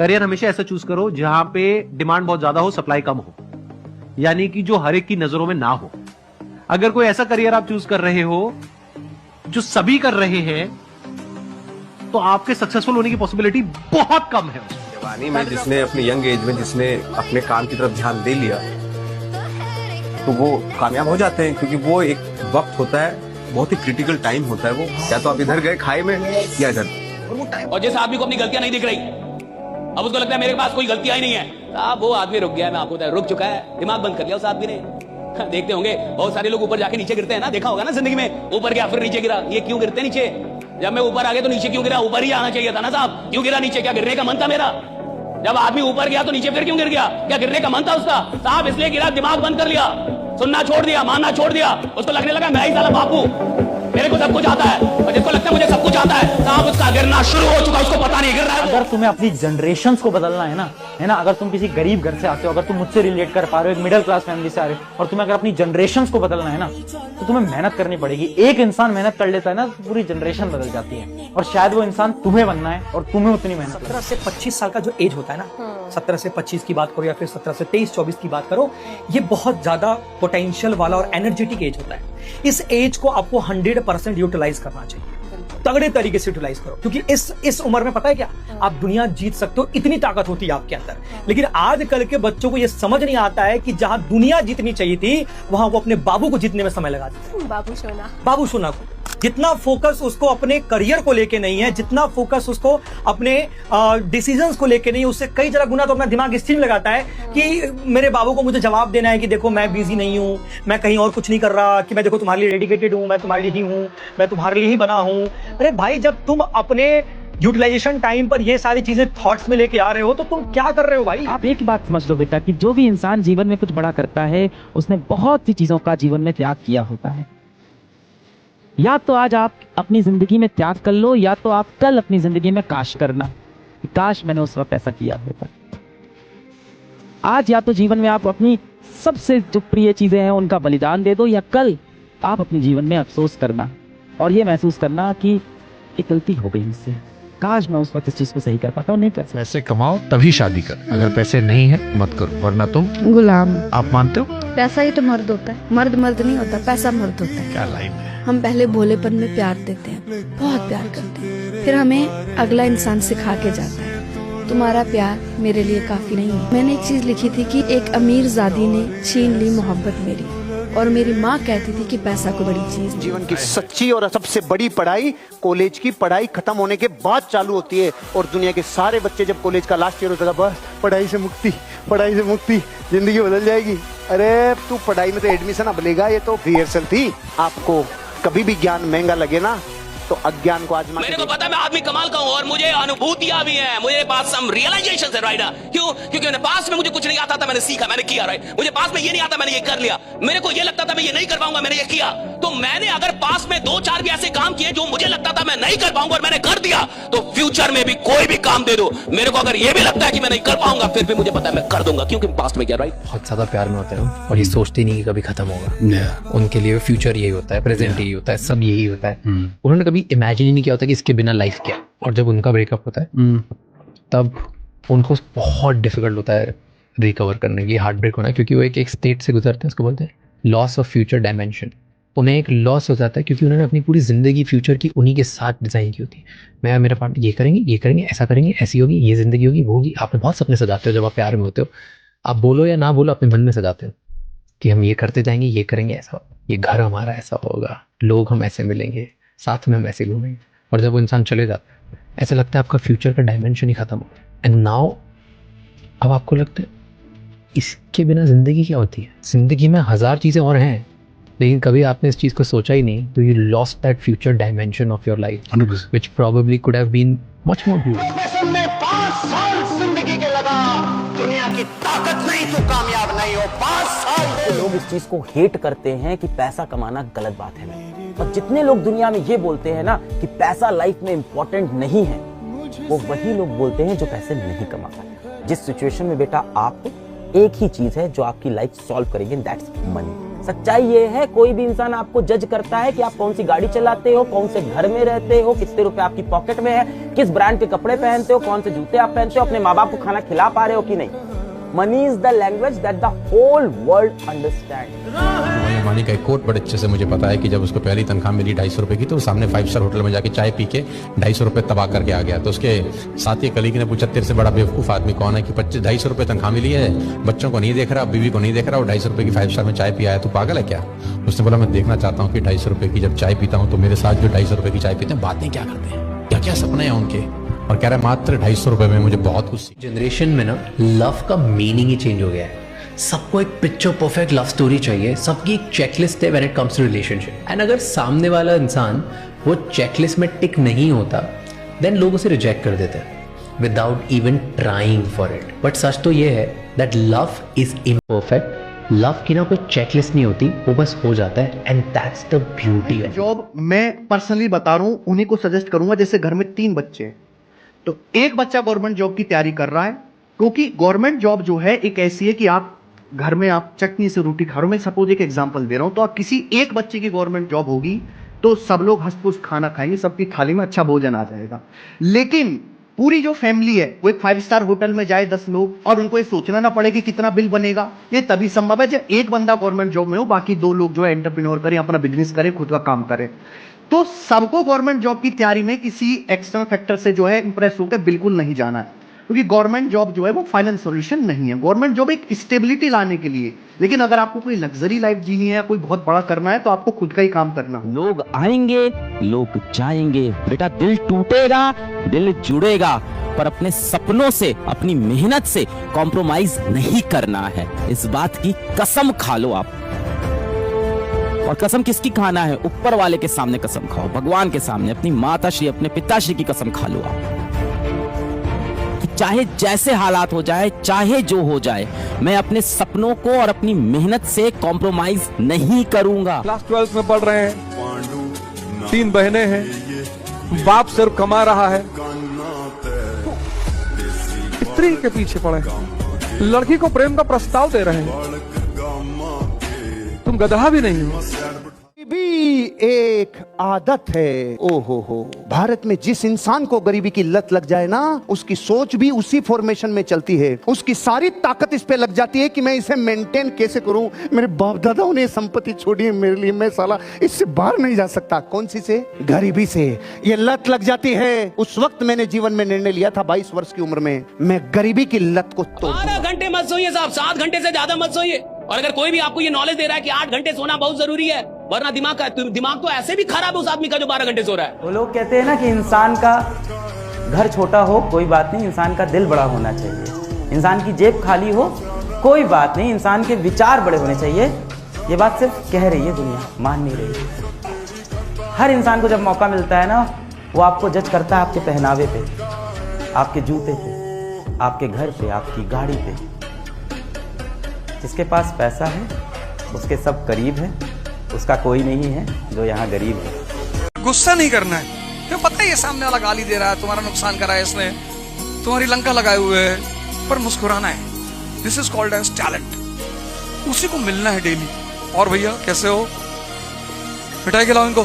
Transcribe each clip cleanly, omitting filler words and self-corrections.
Career हमेशा ऐसा choose करो जहां पे डिमांड बहुत ज्यादा हो, सप्लाई कम हो, यानी कि जो हर एक की नजरों में ना हो। अगर कोई ऐसा करियर आप चूज कर रहे हो जो सभी कर रहे हैं, तो आपके सक्सेसफुल होने की पॉसिबिलिटी बहुत कम है। जवानी में जिसने अपनी यंग एज में जिसने अपने काम की तरफ ध्यान दे लिया तो वो कामयाब हो जाते हैं, क्योंकि वो एक वक्त होता है, बहुत ही क्रिटिकल टाइम होता है। वो या तो आप इधर गए खाई में या इधर। और जिस आदमी को अपनी गलतियां नहीं दिख रही, अब उसको लगता है मेरे पास कोई गलतियां ही नहीं है, साहब वो आदमी रुक गया है। मैं आपको रुक चुका है, दिमाग बंद कर लिया उस आदमी ने। देखते होंगे बहुत सारे लोग ऊपर जाके नीचे गिरते हैं ना, देखा होगा ना जिंदगी में, ऊपर गया फिर नीचे गिरा। ये क्यों गिरते नीचे? जब मैं ऊपर आ गया तो नीचे क्यों गिरा? ऊपर ही आना चाहिए था ना साहब, क्यों गिरा नीचे? क्या गिरने का मन था मेरा? जब आदमी ऊपर गया तो नीचे फिर क्यों गिर गया? क्या गिरने का मन था उसका? साहब इसलिए गिरा, दिमाग बंद कर लिया, सुनना छोड़ दिया, मानना छोड़ दिया। उसको लगने लगा मैं ही साला बापू, मेरे को सब कुछ आता है। और जिसको लगता है मुझे सब कुछ आता है, साहब उसका गिरना शुरू हो चुका, उसको पता नहीं गिर रहा है। अगर तुम्हें अपनी जनरेशंस को बदलना है ना, अगर तुम किसी गरीब घर से आते हो, अगर तुम मुझसे रिलेट कर पा रहे हो, एक मिडिल क्लास फैमिली से आ रहे हो, और तुम्हें अगर अपनी जनरेशंस को बदलना है ना, तो तुम्हें मेहनत करनी पड़ेगी। एक इंसान मेहनत कर लेता है ना, तो पूरी जनरेशन बदल जाती है। और शायद वो इंसान तुम्हें बनना है और तुम्हें उतनी मेहनत। 17 से 25 साल का जो एज होता है ना, 17 से 25 की बात करो या फिर 17 से 23-24 की बात करो, ये बहुत ज्यादा पोटेंशियल वाला और एनर्जेटिक एज होता है। इस एज को आपको 100% यूटिलाइज करना चाहिए, तगड़े तरीके से यूटिलाइज करो, क्योंकि इस उम्र में पता है क्या, आप दुनिया जीत सकते हो, इतनी ताकत होती है आपके अंदर। लेकिन आजकल के बच्चों को यह समझ नहीं आता है कि जहां दुनिया जीतनी चाहिए थी, वहां वो अपने बाबू को जीतने में समय लगाते हैं। बाबू सोना को जितना फोकस उसको अपने करियर को लेके नहीं है, जितना फोकस उसको अपने डिसीजंस को लेके नहीं है, उससे कई जगह गुना तो अपना दिमाग इस चीज में लगाता है कि मेरे बाबू को मुझे जवाब देना है कि देखो मैं बिजी नहीं हूँ, मैं कहीं और कुछ नहीं कर रहा, कि मैं देखो तुम्हारे लिए डेडिकेटेड हूँ, मैं तुम्हारे लिए ही हूँ, मैं तुम्हारे लिए ही बना हूँ। अरे भाई, जब तुम अपने यूटिलाइजेशन टाइम पर ये सारी चीजें थॉट्स में लेके आ रहे हो, तो तुम क्या कर रहे हो भाई? आप एक बात समझ लो बेटा, कि जो भी इंसान जीवन में कुछ बड़ा करता है, उसने बहुत सी चीजों का जीवन में त्याग किया होता है। या तो आज आप अपनी जिंदगी में त्याग कर लो, या तो आप कल अपनी जिंदगी में काश करना, काश मैंने उस वक्त ऐसा किया होता। आज या तो जीवन में आप अपनी सबसे जो प्रिय चीजें हैं उनका बलिदान दे दो, या कल आप अपने जीवन में अफसोस करना और ये महसूस करना कि ये गलती हो गई मुझसे, काश मैं उस वक्त इस चीज को सही कर पाता हूँ। नहीं पैसे पैसे कमाओ तभी शादी कर, अगर पैसे नहीं है मत करो, वरना तुम गुलाम। आप मानते हो? पैसा ही तो मर्द होता है, मर्द नहीं होता, पैसा मर्द होता है। क्या लाइन है? हम पहले भोलेपन में प्यार देते हैं, बहुत प्यार करते हैं, फिर हमें अगला इंसान सिखा के जाता है तुम्हारा प्यार मेरे लिए काफी नहीं है। मैंने एक चीज लिखी थी कि एक अमीर ज़ादी ने छीन ली मोहब्बत मेरी, और मेरी माँ कहती थी कि पैसा को बड़ी चीज। जीवन की सच्ची और सबसे बड़ी पढ़ाई कॉलेज की पढ़ाई खत्म होने के बाद चालू होती है। और दुनिया के सारे बच्चे जब कॉलेज का लास्ट ईयर होता है, बस पढ़ाई से मुक्ति, पढ़ाई से मुक्ति, जिंदगी बदल जाएगी। अरे तू पढ़ाई में तो एडमिशन अब लेगा, ये तो रिहर्सल थी। आपको कभी भी ज्ञान महंगा लगे ना, तो अज्ञान को आजमा। मेरे को पता है मैं आदमी कमाल का हूँ, और मुझे अनुभूतियां भी हैं, मुझे पास सम रियलाइजेशन है, राइट? क्यों? क्योंकि मैंने पास में मुझे कुछ नहीं आता था, मैंने सीखा, मैंने किया, राइट? मुझे पास में ये नहीं आता, मैंने ये कर लिया। मेरे को ये लगता था मैं ये नहीं कर पाऊंगा, मैंने ये किया। तो मैंने अगर पास में 2-4 भी ऐसे काम किए जो मुझे लगता था मैं नहीं कर पाऊंगा और मैंने कर दिया, तो फ्यूचर में भी कोई भी काम दे दो, मेरे को अगर ये भी लगता है कि मैं नहीं कर पाऊंगा, फिर भी मुझे पता है मैं कर दूंगा, क्योंकि पास्ट में क्या, राइट? बहुत ज्यादा प्यार में होते हैं और ये सोचते नहीं कि कभी खत्म होगा। उनके लिए फ्यूचर यही होता है, प्रेजेंट यही होता है, सब यही होता है। उन्होंने कभी इमेजिन ही नहीं किया होता कि इसके बिना लाइफ क्या। और जब उनका ब्रेकअप होता है तब उनको बहुत डिफिकल्ट होता है रिकवर करने की, हार्ट ब्रेक होना, क्योंकि वो एक स्टेट से गुजरते हैं, उसको बोलते हैं लॉस ऑफ फ्यूचर डायमेंशन। उन्हें एक लॉस हो जाता है क्योंकि उन्होंने अपनी पूरी ज़िंदगी फ्यूचर की उन्हीं के साथ डिज़ाइन की होती है। मैं मेरा पार्टनर ये करेंगे, ऐसा करेंगे, ऐसी होगी, ये ज़िंदगी होगी, वो होगी। आपने बहुत सपने सजाते हो जब आप प्यार में होते हो, आप बोलो या ना बोलो अपने मन में सजाते हो कि हम ये करते जाएंगे, ये करेंगे, ऐसा, ये घर हमारा ऐसा होगा, लोग हम ऐसे मिलेंगे, साथ में हम ऐसे घूमेंगे। और जब वो इंसान चले जाता है, ऐसा लगता है आपका फ्यूचर का डायमेंशन ही खत्म हो गया। एंड नाउ अब आपको लगता है इसके बिना ज़िंदगी क्या होती है? ज़िंदगी में 1000 चीज़ें और हैं, लेकिन कभी आपने इस चीज़ को सोचा ही नहीं, तो you lost that future dimension of your life, which probably could have been much more beautiful. 5 साल जिंदगी के लगा, दुनिया की ताकत नहीं तो कामयाब नहीं हो। 5 साल लोग इस चीज को हेट करते हैं कि पैसा कमाना गलत बात है, और जितने लोग दुनिया में ये बोलते हैं ना कि पैसा लाइफ में इंपॉर्टेंट नहीं है, वो वही लोग बोलते हैं जो पैसे नहीं कमा पाते। जिस सिचुएशन में बेटा आप, एक ही चीज है जो आपकी लाइफ सॉल्व करेगी, दैट्स मनी। सच्चाई ये है, कोई भी इंसान आपको जज करता है कि आप कौन सी गाड़ी चलाते हो, कौन से घर में रहते हो, कितने रुपए आपकी पॉकेट में है, किस ब्रांड के कपड़े पहनते हो, कौन से जूते आप पहनते हो, अपने माँ बाप को खाना खिला पा रहे हो कि नहीं। Money is the language that the whole world understand. Ambani का एक कोट बड़े अच्छे से मुझे पता है कि जब उसको पहली तनख्वाह मिली 250 रुपए की, तो सामने 5 स्टार होटल में जाके चाय पी के 250 रुपए तबाह करके आ गया। तो उसके साथी कलीग ने पूछा, तेरे से बड़ा बेवकूफ आदमी कौन है कि 250 रुपए तनख्वाह मिली है, बच्चों को नहीं देख रहा, बीवी को नहीं देख रहा, और 250 रुपए की 5 स्टार में चाय पिया है, तू पागल है क्या? उसने बोला, मैं देखना चाहता हूँ कि 250 रुपए की जब चाय पीता हूँ तो मेरे साथ जो 250 रुपए की चाय पीते हैं बातें क्या करते हैं, क्या क्या सपने हैं उनके। और कह रहा है मात्र 250 रुपए में मुझे बहुत कुछ। जनरेशन में ना लव का मीनिंग ही चेंज हो गया है। सबको एक पिक्चर परफेक्ट लव स्टोरी चाहिए, सबकी एक चेकलिस्ट है when it comes to relationship. And अगर सामने वाला इंसान वो चेकलिस्ट में टिक नहीं होता, देन लोग उसे रिजेक्ट कर देते हैं without even trying for it. But सच तो ये है that love is imperfect. Love की ना कोई चेकलिस्ट नहीं होती, वो बस हो जाता है, and that's the beauty of job. मैं पर्सनली बता रहा हूँ, उन्हीं को सजेस्ट करूंगा। जैसे घर में 3 बच्चे हैं, तो एक बच्चा गवर्नमेंट जॉब की तैयारी कर रहा है, क्योंकि गवर्नमेंट जॉब जो है एक ऐसी है कि आप घर में आप चटनी से रोटी खा रहे हो। मैं सपोज एक एग्जांपल दे रहा हूं, तो आप किसी एक बच्चे की गवर्नमेंट जॉब होगी तो सब लोग हंस-फुस खाना खाएंगे, सबकी थाली में अच्छा भोजन आ जाएगा। लेकिन पूरी जो फैमिली है वो एक 5 स्टार होटल में जाए 10 लोग, और उनको ये सोचना ना पड़े कि कितना बिल बनेगा, ये तभी संभव है जब एक बंदा गवर्नमेंट जॉब में हो, बाकी 2 लोग जो है एंटरप्रेन्योर करें, अपना बिजनेस करें, खुद का काम करें। तो सबको गवर्नमेंट जॉब की तैयारी में किसी एक्सटर्नल फैक्टर से जो है इंप्रेस होकर बिल्कुल नहीं जाना है, क्योंकि गवर्नमेंट जॉब जो है वो फाइनल सॉल्यूशन नहीं है। गवर्नमेंट जॉब एक स्टेबिलिटी लाने के लिए, लेकिन अगर आपको कोई लग्जरी लाइफ जीनी है, कोई बहुत बड़ा करना है, तो आपको खुद का ही काम करना है। लोग आएंगे, लोग जाएंगे, बेटा दिल टूटेगा, दिल जुड़ेगा, पर अपने सपनों से, अपनी मेहनत से कॉम्प्रोमाइज नहीं करना है। इस बात की कसम खा लो आप। और कसम किसकी खाना है? ऊपर वाले के सामने कसम खाओ, भगवान के सामने, अपनी माता श्री, अपने पिताश्री की कसम खा लो आप। चाहे जैसे हालात हो जाए, चाहे जो हो जाए, मैं अपने सपनों को और अपनी मेहनत से कॉम्प्रोमाइज नहीं करूंगा। क्लास 12 में पढ़ रहे हैं, 3 बहनें हैं, बाप सिर्फ कमा रहा है, स्त्री के पीछे पड़े हैं, लड़की को प्रेम का प्रस्ताव दे रहे हैं, तुम गधा भी नहीं हो। भी एक आदत है। ओहो हो, भारत में जिस इंसान को गरीबी की लत लग जाए ना, उसकी सोच भी उसी फॉर्मेशन में चलती है। उसकी सारी ताकत इस पे लग जाती है कि मैं इसे मेंटेन कैसे करूं। मेरे बाप दादाओं ने संपत्ति छोड़ी है मेरे लिए, मैं साला इससे बाहर नहीं जा सकता। कौन सी से? गरीबी से। ये लत लग जाती है। उस वक्त मैंने जीवन में निर्णय लिया था 22 वर्ष की उम्र में, मैं गरीबी की लत को तोड़। 12 घंटे मत सोइए साहब, 7 घंटे से ज्यादा मत सोइए। और अगर कोई भी आपको ये नॉलेज दे रहा है कि 8 घंटे सोना बहुत जरूरी है, वरना दिमाग तो ऐसे भी खराब है उस आदमी का जो 12 घंटे सो रहा है। वो लोग कहते हैं ना कि इंसान का घर छोटा हो कोई बात नहीं, इंसान का दिल बड़ा होना चाहिए। इंसान की जेब खाली हो कोई बात नहीं, इंसान के विचार बड़े होने चाहिए। ये बात सिर्फ कह रही है दुनिया, मान नहीं रही। हर इंसान को जब मौका मिलता है ना, वो आपको जज करता है आपके पहनावे पे, आपके जूते पे, आपके घर पे, आपकी गाड़ी पे। जिसके पास पैसा है उसके सब करीब है, उसका कोई नहीं है जो यहाँ गरीब है। गुस्सा नहीं करना है, क्यों पता है ये सामने वाला गाली दे रहा है, तुम्हारा नुकसान करा है इसने, तुम्हारी लंका लगाए हुए है, पर मुस्कुराना है। This is called as talent. उसी को मिलना है डेली। और भैया कैसे हो, मिठाई खिलाओ इनको,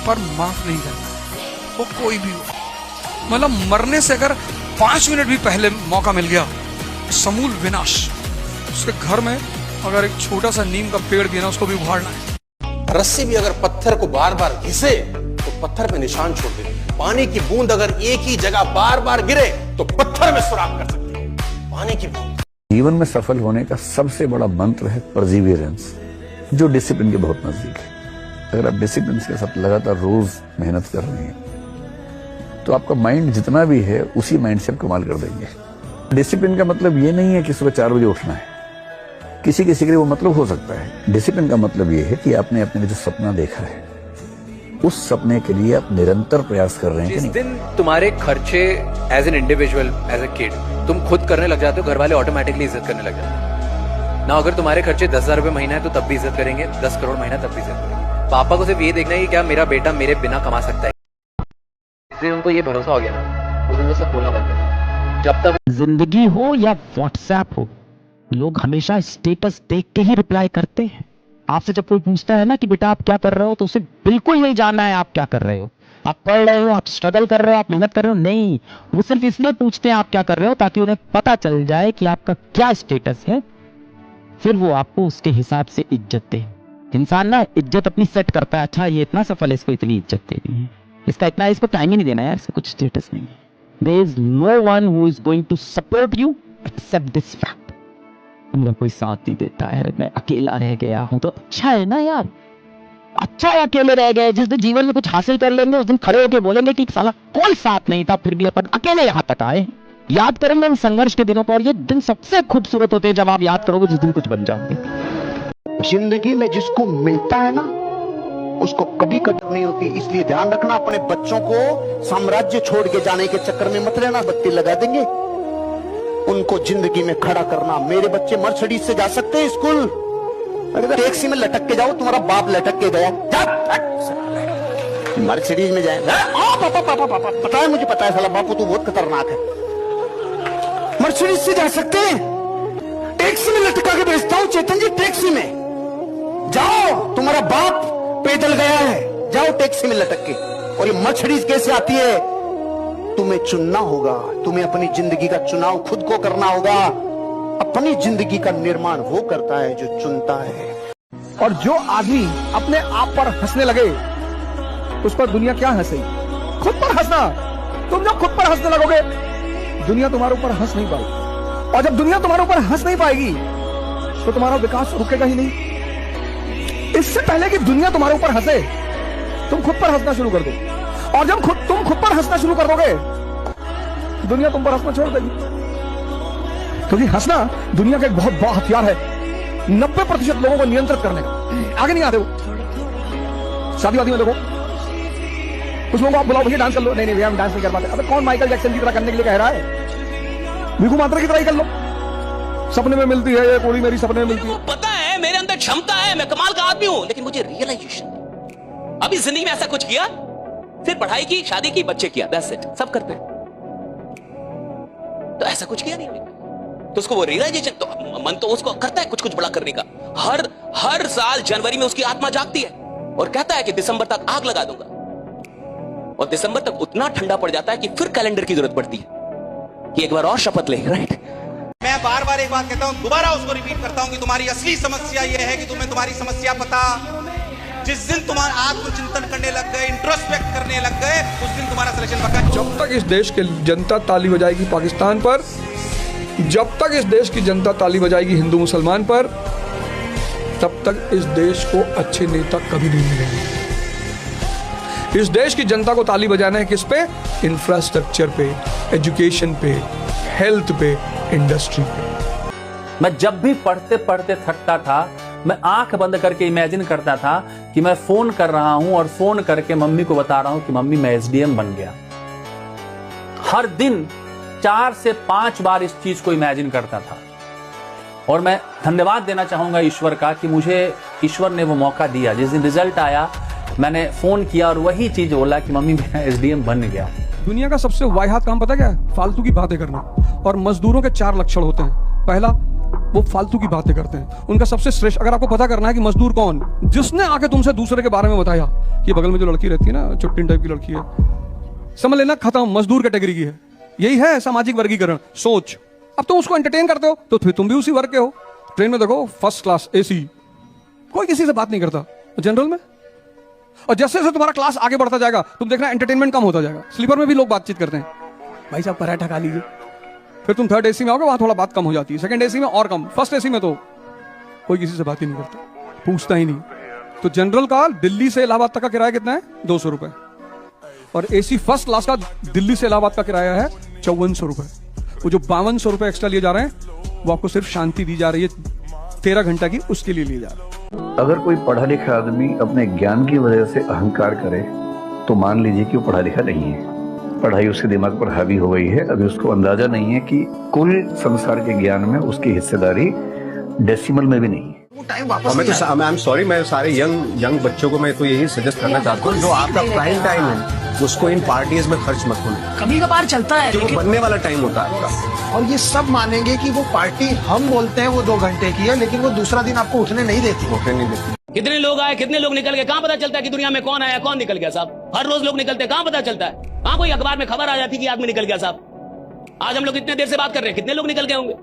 पर माफ नहीं करना है, वो कोई भी हो। मतलब मरने से अगर 5 मिनट भी पहले मौका मिल गया, समूल विनाश। उसके घर में अगर एक छोटा सा नीम का पेड़ भी है ना, उसको भी उखाड़ना है। रस्सी भी अगर पत्थर को बार बार घिसे तो पत्थर पे निशान छोड़ देती है। पानी की बूंद अगर एक ही जगह बार बार गिरे तो पत्थर में सुराख कर सकती है। पानी की बूंद। जीवन में सफल होने का सबसे बड़ा मंत्र है परसिवियरेंस, जो डिसिप्लिन के बहुत नजदीक है। अगर आप डिसिप्लिन के साथ लगातार रोज मेहनत कर रहे हैं तो आपका माइंड जितना भी है उसी माइंड से आप कमाल कर देंगे। डिसिप्लिन का मतलब ये नहीं है कि सुबह 4 बजे उठना है, किसी किसी के लिए वो मतलब हो सकता है। डिसिप्लिन का मतलब ये है कि आपने अपने जो सपना देखा है उस सपने के लिए आप निरंतर प्रयास कर रहे हैं। जिस दिन तुम्हारे खर्चे as an individual, as a kid तुम खुद करने लग जाते हो, घर वाले ऑटोमेटिकली इज्जत करने लग जाते हैं ना। अगर तुम्हारे खर्चे 10,000 रुपए महीना है तो तब भी इज्जत करेंगे, 10 करोड़ महीना तब भी इज्जत करेंगे। पापा को सिर्फ ये देखना है कि क्या मेरा बेटा मेरे बिना कमा सकता है, इसलिए उनको ये भरोसा हो गया ना, उस दिन सब बोलना बंद कर। जब तक जिंदगी हो या व्हाट्सएप हो, लोग हमेशा स्टेटस देख के ही रिप्लाई करते हैं। आपसे जब कोई पूछता है ना कि बेटा आप क्या कर रहे हो, तो उसे बिल्कुल नहीं जानना है आप क्या कर रहे हो। आप पढ़ रहे हो, आप स्ट्रगल कर रहे हो, आप मेहनत कर रहे हो, नहीं, वो सिर्फ इसलिए पूछते हैं आप क्या कर रहे हो ताकि उन्हें पता चल जाए कि आपका क्या स्टेटस है, फिर वो आपको उसके हिसाब से इज्जत दे। इंसान ना इज्जत अपनी सेट करता है, अच्छा ये इतना सफल है, इसको इतनी इज्जत देनी है, इसको टाइम ही नहीं देना यार, इसको कुछ स्टेटस नहीं है। There is no one who is going to support you except this fact. मेरा कोई साथ नहीं देता है, मैं अकेला रह गया हूं, तो अच्छा है ना यार, अच्छा है अकेले रह गए। जिस दिन जीवन में कुछ हासिल कर लेंगे उस दिन खड़े होकर बोलेंगे कि साला कोई साथ नहीं था, फिर भी अपन अकेले यहाँ तक आए। याद करेंगे इन संघर्ष के दिनों को, और ये दिन सबसे खूबसूरत होते हैं जब आप याद करोगे जिस दिन कुछ बन जाओगे। जिंदगी में जिसको मिलता है ना उसको कभी कदर नहीं होती, इसलिए ध्यान रखना, अपने बच्चों को साम्राज्य छोड़ के जाने के चक्कर में मत रहना। बत्ती लगा देंगे, उनको जिंदगी में खड़ा करना। मेरे बच्चे मर्सिडीज से जा सकते हैं स्कूल, अगर टैक्सी में लटक के जाओ, तुम्हारा बाप लटक के गया, मर्सिडीज में जाए, पापा पता है, मुझे पता है साला बापू तू बहुत खतरनाक है। मर्सिडीज से जा सकते हैं, टैक्सी में लटका के भेजता हूं चेतन जी, टैक्सी में जाओ, तुम्हारा बाप पैदल गया है, जाओ टैक्सी में लटक के। और ये मर्सिडीज कैसे आती है? तुम्हें चुनना होगा, तुम्हें अपनी जिंदगी का चुनाव खुद को करना होगा। अपनी जिंदगी का निर्माण वो करता है जो चुनता है। और जो आदमी अपने आप पर हंसने लगे उस पर दुनिया क्या हंसेगी? खुद पर हंसना। तुम जब खुद पर हंसने लगोगे दुनिया तुम्हारे ऊपर हंस नहीं पाएगी, और जब दुनिया तुम्हारे ऊपर हंस नहीं पाएगी तो तुम्हारा विकास रुकेगा ही नहीं। इससे पहले कि दुनिया तुम्हारे ऊपर हंसे, तुम खुद पर हंसना शुरू कर दो, और जब तुम खुद पर हंसना शुरू कर दोगे दुनिया तुम पर हंसना छोड़ देगी। क्योंकि हंसना दुनिया का एक बहुत बड़ा हथियार है 90% लोगों को नियंत्रित करने का। आगे नहीं आते वो। शादी वादी में देखो, कुछ लोगों को आप बुलाओ भैया डांस कर लो, नहीं भैया हम डांस नहीं कर पाते। अबे कौन माइकल जैक्सन की तरह करने के लिए कह रहा है? भिखू मात्रा की तरह ही कर लो, सपने में मिलती है ये कुड़ी मेरी, सपने में मिलती है। पता है मेरे अंदर क्षमता है, मैं कमाल का आदमी हूं, लेकिन मुझे रियलाइजेशन अभी जिंदगी में ऐसा कुछ किया, फिर पढ़ाई की, शादी की, बच्चे किया, दैट्स इट, सब करते हैं। तो ऐसा कुछ किया नहीं अभी, तो उसको वो रियलाइजेशन, तो मन तो उसको करता है कुछ बड़ा करने का। हर साल जनवरी में उसकी आत्मा जागती है और कहता है कि दिसंबर तक आग लगा दूंगा, और दिसंबर तक उतना ठंडा पड़ जाता है कि फिर कैलेंडर की जरूरत पड़ती है कि एक बार और शपथ ले, राइट। मैं बार बार एक बात कहता हूं, दोबारा उसको रिपीट करता हूं कि तुम्हारी असली समस्या यह है कि तुम्हें तुम्हारी समस्या पता, जिस दिन तुम्हारा आत्मचिंतन करने लग गए, इंट्रोस्पेक्ट करने लग गए, उस दिन तुम्हारा सिलेक्शन पक्का। जब तक इस देश की जनता ताली बजाएगी पाकिस्तान पर, जब तक इस देश की जनता ताली बजाएगी हिंदू मुसलमान पर, तब तक इस देश को अच्छे नेता कभी नहीं मिलेंगे। इस देश की जनता को ताली बजाना है किस पे? इंफ्रास्ट्रक्चर पे, एजुकेशन पे, हेल्थ पे, इंडस्ट्री पे। मैं जब भी पढ़ते पढ़ते थकता था, मैं आंख बंद करके इमेजिन करता था कि मैं फोन कर रहा हूं और फोन करके मम्मी को बता रहा हूं कि मम्मी मैं एसडीएम बन गया। हर दिन 4 से 5 बार इस चीज को इमेजिन करता था, और मैं धन्यवाद देना चाहूंगा ईश्वर का कि मुझे ईश्वर ने वो मौका दिया। जिस दिन रिजल्ट आया मैंने फोन किया और वही चीज बोला कि मम्मी मैं एसडीएम बन गया। दुनिया का सबसे वाहियात काम पता क्या है? फालतू की बातें करना। और मजदूरों के 4 लक्षण होते हैं। पहला, वो फालतू की बातें करते हैं। उनका सबसे श्रेष्ठ, अगर आपको पता करना है कि मजदूर कौन, जिसने आके तुमसे दूसरे के बारे में बताया कि बगल में जो लड़की रहती है ना, चुट्टिन टाइप की लड़की है, समझ लेना खत्म, मजदूर कैटेगरी की है। यही है सामाजिक वर्गीकरण। सोच, अब तुम उसको एंटरटेन करते हो तो फिर तुम भी उसी वर्ग के हो। ट्रेन में देखो, फर्स्ट क्लास एसी, कोई किसी से बात नहीं करता। जनरल में, और जैसे जैसे तुम्हारा क्लास आगे बढ़ता जाएगा तुम देखना एंटरटेनमेंट कम होता जाएगा। स्लीपर में भी लोग बातचीत करते हैं, भाई साहब पराठा खा लीजिए। फिर तुम थर्ड एसी में आओगे, वहां थोड़ा बात कम हो जाती है। सेकंड एसी में और कम। फर्स्ट एसी में तो कोई किसी से बात ही नहीं करता, पूछता ही नहीं। तो जनरल का दिल्ली से इलाहाबाद तक का किराया कितना है? 200 रुपए। और एसी फर्स्ट क्लास का दिल्ली से इलाहाबाद का किराया है 5400 रुपए। वो जो 5200 रुपए एक्स्ट्रा लिए जा रहे हैं वो आपको सिर्फ शांति दी जा रही है 13 घंटा की, उसके लिए लिए जा रहे हैं। अगर कोई पढ़ा लिखा आदमी अपने ज्ञान की वजह से अहंकार करे तो मान लीजिए कि वो पढ़ा लिखा नहीं है। पढ़ाई उसके दिमाग पर हावी हो गई है, अभी उसको अंदाजा नहीं है कि कुल संसार के ज्ञान में उसकी हिस्सेदारी डेसिमल में भी नहीं है। और मैं तो आई एम सॉरी, मैं सारे यंग बच्चों को मैं तो यही सजेस्ट करना चाहता हूँ, जो आपका प्राइम टाइम है उसको इन पार्टीज में खर्च मत करो। कभी कभार चलता है, क्योंकि बनने वाला टाइम होता है आपका। और ये सब मानेंगे कि वो पार्टी हम बोलते हैं वो 2 घंटे की है, लेकिन वो दूसरा दिन आपको उठने नहीं देती। कितने लोग आए, कितने लोग निकल गए, कहां पता चलता है कि दुनिया में कौन आया कौन निकल गया साहब? हर रोज लोग निकलते हैं, कहां पता चलता है? कहां कोई अखबार में खबर आ जाती कि आदमी निकल गया साहब? आज हम लोग इतने देर से बात कर रहे हैं, कितने लोग निकल गए होंगे?